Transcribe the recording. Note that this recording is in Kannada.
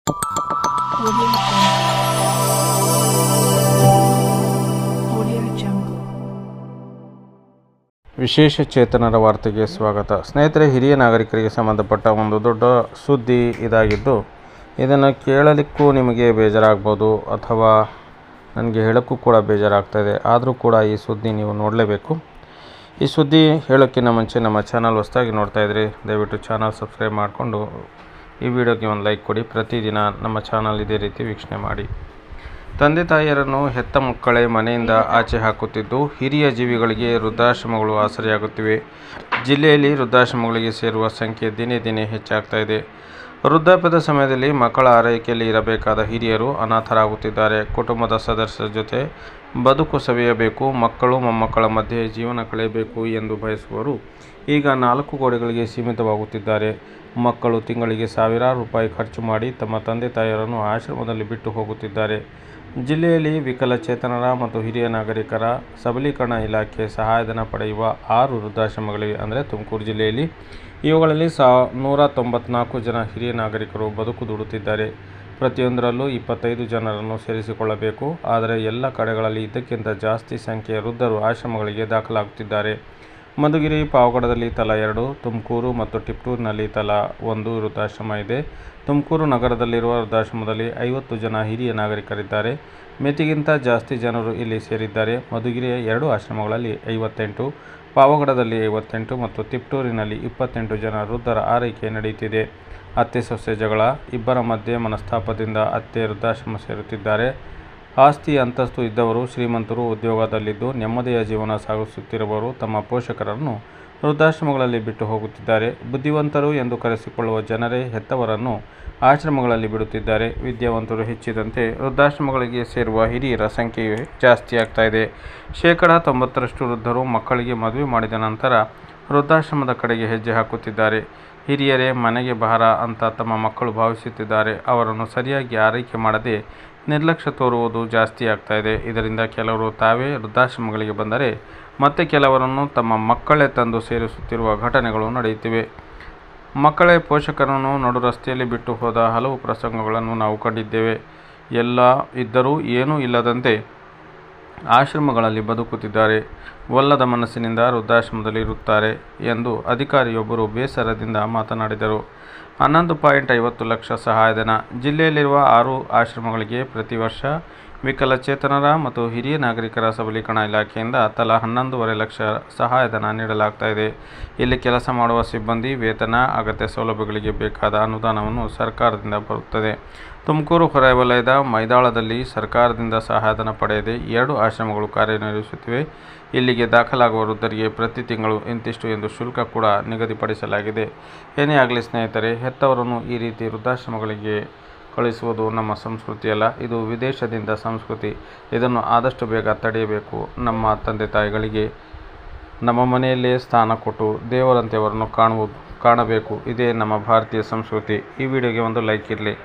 Audio Jungle. ವಿಶೇಷ ಚೇತನರ ವಾರ್ತೆಗೆ ಸ್ವಾಗತ. ಸ್ನೇಹಿತರೆ, ಹಿರಿಯ ನಾಗರಿಕರಿಗೆ ಸಂಬಂಧಪಟ್ಟ ಒಂದು ದೊಡ್ಡ ಸುದ್ದಿ ಇದಾಗಿದ್ದು, ಇದನ್ನು ಕೇಳಲಿಕ್ಕೂ ನಿಮಗೆ ಬೇಜಾರಾಗ್ಬೋದು ಅಥವಾ ನನಗೆ ಹೇಳೋಕ್ಕೂ ಕೂಡ ಬೇಜಾರಾಗ್ತಾಯಿದೆ. ಆದರೂ ಕೂಡ ಈ ಸುದ್ದಿ ನೀವು ನೋಡಲೇಬೇಕು. ಈ ಸುದ್ದಿ ಹೇಳೋಕ್ಕಿಂತ ಮುಂಚೆ ನಮ್ಮ ಚಾನಲ್ ಹೊಸದಾಗಿ ನೋಡ್ತಾಯಿದ್ರಿ, ದಯವಿಟ್ಟು ಚಾನಲ್ ಸಬ್ಸ್ಕ್ರೈಬ್ ಮಾಡಿಕೊಂಡು ಈ ವಿಡಿಯೋಗೆ ಒಂದು ಲೈಕ್ ಕೊಡಿ. ಪ್ರತಿದಿನ ನಮ್ಮ ಚಾನಲ್ ಇದೇ ರೀತಿ ವೀಕ್ಷಣೆ ಮಾಡಿ. ತಂದೆ ತಾಯಿಯರನ್ನು ಹೆತ್ತ ಮಕ್ಕಳೇ ಮನೆಯಿಂದ ಆಚೆ ಹಾಕುತ್ತಿದ್ದು, ಹಿರಿಯ ಜೀವಿಗಳಿಗೆ ವೃದ್ಧಾಶ್ರಮಗಳು ಆಸರೆಯಾಗುತ್ತಿವೆ. ಜಿಲ್ಲೆಯಲ್ಲಿ ವೃದ್ಧಾಶ್ರಮಗಳಿಗೆ ಸೇರುವ ಸಂಖ್ಯೆ ದಿನೇ ದಿನೇ ಹೆಚ್ಚಾಗ್ತಾ ಇದೆ. ವೃದ್ಧಾಪ್ಯದ ಸಮಯದಲ್ಲಿ ಮಕ್ಕಳ ಆರೈಕೆಯಲ್ಲಿ ಇರಬೇಕಾದ ಹಿರಿಯರು ಅನಾಥರಾಗುತ್ತಿದ್ದಾರೆ. ಕುಟುಂಬದ ಸದಸ್ಯರ ಜೊತೆ ಬದುಕು ಸವಿಯಬೇಕು, ಮಕ್ಕಳು ಮೊಮ್ಮಕ್ಕಳ ಮಧ್ಯೆ ಜೀವನ ಕಳೆಯಬೇಕು ಎಂದು ಬಯಸುವವರು ಈಗ 4 ಗೋಡೆಗಳಿಗೆ ಸೀಮಿತವಾಗುತ್ತಿದ್ದಾರೆ. ಮಕ್ಕಳು ತಿಂಗಳಿಗೆ ಸಾವಿರಾರು ರೂಪಾಯಿ ಖರ್ಚು ಮಾಡಿ ತಮ್ಮ ತಂದೆ ತಾಯಿಯರನ್ನು ಆಶ್ರಮದಲ್ಲಿ ಬಿಟ್ಟು ಹೋಗುತ್ತಿದ್ದಾರೆ. ಜಿಲ್ಲೆಯಲ್ಲಿ ವಿಕಲಚೇತನರ ಮತ್ತು ಹಿರಿಯ ನಾಗರಿಕರ ಸಬಲೀಕರಣ ಇಲಾಖೆ ಸಹಾಯಧನ ಪಡೆಯುವ 6 ವೃದ್ಧಾಶ್ರಮಗಳಿವೆ. ಅಂದರೆ ತುಮಕೂರು ಜಿಲ್ಲೆಯಲ್ಲಿ ಇವುಗಳಲ್ಲಿ 194 ಜನ ಹಿರಿಯ ನಾಗರಿಕರು ಬದುಕು ದೂಡುತ್ತಿದ್ದಾರೆ. ಪ್ರತಿಯೊಂದರಲ್ಲೂ 25 ಜನರನ್ನು ಸೇರಿಸಿಕೊಳ್ಳಬೇಕು. ಆದರೆ ಎಲ್ಲ ಕಡೆಗಳಲ್ಲಿ ಇದಕ್ಕಿಂತ ಜಾಸ್ತಿ ಸಂಖ್ಯೆಯ ವೃದ್ಧರು ಆಶ್ರಮಗಳಿಗೆ ದಾಖಲಾಗುತ್ತಿದ್ದಾರೆ. ಮಧುಗಿರಿ, ಪಾವಗಡದಲ್ಲಿ ತಲಾ 2, ತುಮಕೂರು ಮತ್ತು ತಿಪಟೂರಿನಲ್ಲಿ ತಲಾ 1 ವೃದ್ಧಾಶ್ರಮ ಇದೆ. ತುಮಕೂರು ನಗರದಲ್ಲಿರುವ ವೃದ್ಧಾಶ್ರಮದಲ್ಲಿ 50 ಜನ ಹಿರಿಯ ನಾಗರಿಕರಿದ್ದಾರೆ. ಮಿತಿಗಿಂತ ಜಾಸ್ತಿ ಜನರು ಇಲ್ಲಿ ಸೇರಿದ್ದಾರೆ. ಮಧುಗಿರಿಯ 2 ಆಶ್ರಮಗಳಲ್ಲಿ 58, ಪಾವಗಡದಲ್ಲಿ 58 ಮತ್ತು ತಿಪಟೂರಿನಲ್ಲಿ 28 ಜನ ವೃದ್ಧರ ಆರೈಕೆ ನಡೆಯುತ್ತಿದೆ. ಅತ್ತೆ ಸೊಸೆ ಜಗಳ, ಇಬ್ಬರ ಮಧ್ಯೆ ಮನಸ್ತಾಪದಿಂದ ಅತ್ತೆ ವೃದ್ಧಾಶ್ರಮ ಸೇರುತ್ತಿದ್ದಾರೆ. ಆಸ್ತಿ ಅಂತಸ್ತು ಇದ್ದವರು, ಶ್ರೀಮಂತರು, ಉದ್ಯೋಗದಲ್ಲಿದ್ದು ನೆಮ್ಮದಿಯ ಜೀವನ ಸಾಗಿಸುತ್ತಿರುವವರು ತಮ್ಮ ಪೋಷಕರನ್ನು ವೃದ್ಧಾಶ್ರಮಗಳಲ್ಲಿ ಬಿಟ್ಟು ಹೋಗುತ್ತಿದ್ದಾರೆ. ಬುದ್ಧಿವಂತರು ಎಂದು ಕರೆಸಿಕೊಳ್ಳುವ ಜನರೇ ಹೆತ್ತವರನ್ನು ಆಶ್ರಮಗಳಲ್ಲಿ ಬಿಡುತ್ತಿದ್ದಾರೆ. ವಿದ್ಯಾವಂತರು ಹೆಚ್ಚಿದಂತೆ ವೃದ್ಧಾಶ್ರಮಗಳಿಗೆ ಸೇರುವ ಹಿರಿಯರ ಸಂಖ್ಯೆಯು ಜಾಸ್ತಿ ಆಗ್ತಾ ಇದೆ. 90% ವೃದ್ಧರು ಮಕ್ಕಳಿಗೆ ಮದುವೆ ಮಾಡಿದ ನಂತರ ವೃದ್ಧಾಶ್ರಮದ ಕಡೆಗೆ ಹೆಜ್ಜೆ ಹಾಕುತ್ತಿದ್ದಾರೆ. ಹಿರಿಯರೇ ಮನೆಗೆ ಭಾರ ಅಂತ ತಮ್ಮ ಮಕ್ಕಳು ಭಾವಿಸುತ್ತಿದ್ದಾರೆ. ಅವರನ್ನು ಸರಿಯಾಗಿ ಆರೈಕೆ ಮಾಡದೆ ನಿರ್ಲಕ್ಷ್ಯ ತೋರುವುದು ಜಾಸ್ತಿ ಆಗ್ತಾ ಇದೆ. ಇದರಿಂದ ಕೆಲವರು ತಾವೇ ವೃದ್ಧಾಶ್ರಮಗಳಿಗೆ ಬಂದರೆ ಮತ್ತೆ ಕೆಲವರನ್ನು ತಮ್ಮ ಮಕ್ಕಳೇ ತಂದು ಸೇರಿಸುತ್ತಿರುವ ಘಟನೆಗಳು ನಡೆಯುತ್ತಿವೆ. ಮಕ್ಕಳೇ ಪೋಷಕರನ್ನು ನಡು ರಸ್ತೆಯಲ್ಲಿ ಬಿಟ್ಟು ಹೋದ ಹಲವು ಪ್ರಸಂಗಗಳನ್ನು ನಾವು ಕಂಡಿದ್ದೇವೆ. ಎಲ್ಲ ಇದ್ದರೂ ಏನೂ ಇಲ್ಲದಂತೆ ಆಶ್ರಮಗಳಲ್ಲಿ ಬದುಕುತ್ತಿದ್ದಾರೆ. ಒಲ್ಲದ ಮನಸ್ಸಿನಿಂದ ವೃದ್ಧಾಶ್ರಮದಲ್ಲಿ ಇರುತ್ತಾರೆ ಎಂದು ಅಧಿಕಾರಿಯೊಬ್ಬರು ಬೇಸರದಿಂದ ಮಾತನಾಡಿದರು. 11.50 ಲಕ್ಷ ಸಹಾಯಧನ. ಜಿಲ್ಲೆಯಲ್ಲಿರುವ 6 ಆಶ್ರಮಗಳಿಗೆ ಪ್ರತಿ ವರ್ಷ ವಿಕಲಚೇತನರ ಮತ್ತು ಹಿರಿಯ ನಾಗರಿಕರ ಸಬಲೀಕರಣ ಇಲಾಖೆಯಿಂದ ತಲಾ 11.5 ಲಕ್ಷ ಸಹಾಯಧನ ನೀಡಲಾಗ್ತಾ ಇದೆ. ಇಲ್ಲಿ ಕೆಲಸ ಮಾಡುವ ಸಿಬ್ಬಂದಿ ವೇತನ, ಅಗತ್ಯ ಸೌಲಭ್ಯಗಳಿಗೆ ಬೇಕಾದ ಅನುದಾನವನ್ನು ಸರ್ಕಾರದಿಂದ ಬರುತ್ತದೆ. ತುಮಕೂರು ಹೊರವಲಯದ ಮೈದಾಳದಲ್ಲಿ ಸರ್ಕಾರದಿಂದ ಸಹಾಯಧನ ಪಡೆಯದೆ 2 ಆಶ್ರಮಗಳು ಕಾರ್ಯನಿರ್ವಹಿಸುತ್ತಿವೆ. ಇಲ್ಲಿಗೆ ದಾಖಲಾಗುವ ವೃದ್ಧರಿಗೆ ಪ್ರತಿ ತಿಂಗಳು ಇಂತಿಷ್ಟು ಎಂದು ಶುಲ್ಕ ಕೂಡ ನಿಗದಿಪಡಿಸಲಾಗಿದೆ. ಏನೇ ಆಗಲಿ ಸ್ನೇಹಿತರೆ, ಹೆತ್ತವರನ್ನು ಈ ರೀತಿ ವೃದ್ಧಾಶ್ರಮಗಳಿಗೆ ಕಳಿಸುವುದು ನಮ್ಮ ಸಂಸ್ಕೃತಿಯಲ್ಲ, ಇದು ವಿದೇಶದಿಂದ ಸಂಸ್ಕೃತಿ. ಇದನ್ನು ಆದಷ್ಟು ಬೇಗ ತಡೆಯಬೇಕು. ನಮ್ಮ ತಂದೆ ತಾಯಿಗಳಿಗೆ ನಮ್ಮ ಮನೆಯಲ್ಲೇ ಸ್ಥಾನ ಕೊಟ್ಟು ದೇವರಂತೆ ಅವರನ್ನು ಕಾಣಬೇಕು. ಇದೇ ನಮ್ಮ ಭಾರತೀಯ ಸಂಸ್ಕೃತಿ. ಈ ವಿಡಿಯೋಗೆ ಒಂದು ಲೈಕ್ ಇರಲಿ.